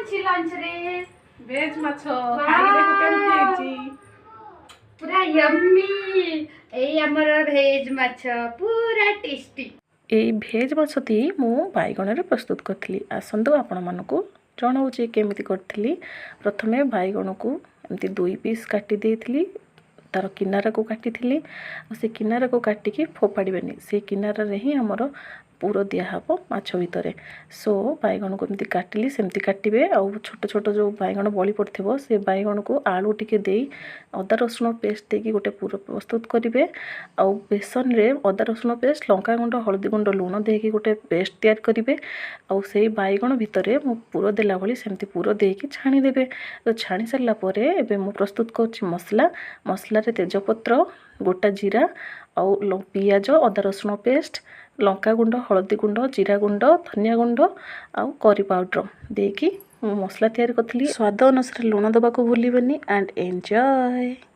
ଅଛି ଲଞ୍ଚ ରେ? ଭେଜ ମାଛ ଖାଇକି ଦେଖ କେମିତି ହେଇଛି। ପୁରା ୟମ୍ମି। ଏଇ ଆମର ଭେଜ ମାଛ ପୁରା ଟେଷ୍ଟି। ଏଇ ଭେଜ ମାଛଟି ମୁଁ ବାଇଗଣରେ ପ୍ରସ୍ତୁତ କରିଥିଲି। ଆସନ୍ତୁ ଆପଣମାନଙ୍କୁ ଜଣାଉଛି କେମିତି କରିଥିଲି। ପ୍ରଥମେ ବାଇଗଣକୁ ଏମିତି 2 ପିସ୍ କାଟି ଦେଇଥିଲି। ତାର କିନାରାକୁ କାଟିଥିଲି। ସେ କିନାରାକୁ କାଟିକି ଫୋପାଡ଼ିବେନି, ସେ କିନାରାରେ ହିଁ ଆମର ପୁର ଦିଆହେବ ମାଛ ଭିତରେ। ସୋ ବାଇଗଣକୁ ଏମିତି କାଟିଲି, ସେମିତି କାଟିବେ। ଆଉ ଛୋଟ ଛୋଟ ଯେଉଁ ବାଇଗଣ ବଳି ପଡ଼ିଥିବ ସେ ବାଇଗଣକୁ ଆଳୁ ଟିକେ ଦେଇ ଅଦା ରସୁଣ ପେଷ୍ଟ ଦେଇକି ଗୋଟେ ପୁର ପ୍ରସ୍ତୁତ କରିବେ। ଆଉ ବେସନରେ ଅଦା ରସୁଣ ପେଷ୍ଟ, ଲଙ୍କାଗୁଣ୍ଡ, ହଳଦୀ ଗୁଣ୍ଡ, ଲୁଣ ଦେଇକି ଗୋଟେ ପେଷ୍ଟ ତିଆରି କରିବେ। ଆଉ ସେଇ ବାଇଗଣ ଭିତରେ ମୁଁ ପୁର ଦେଲା ଭଳି ସେମିତି ପୁର ଦେଇକି ଛାଣିଦେବେ। ତ ଛାଣି ସାରିଲା ପରେ ଏବେ ମୁଁ ପ୍ରସ୍ତୁତ କରୁଛି ମସଲାରେ ତେଜପତ୍ର, ଗୋଟା ଜିରା, ଆଉ ପିଆଜ, ଅଦା ରସୁଣ ପେଷ୍ଟ, ଲଙ୍କାଗୁଣ୍ଡ, ହଳଦୀ ଗୁଣ୍ଡ, ଜିରା ଗୁଣ୍ଡ, ଧନିଆ ଗୁଣ୍ଡ ଆଉ କରି ପାଉଡ଼ର ଦେଇକି ମୁଁ ମସଲା ତିଆରି କରିଥିଲି। ସ୍ୱାଦ ଅନୁସାରେ ଲୁଣ ଦେବାକୁ ଭୁଲିବେନି। And enjoy.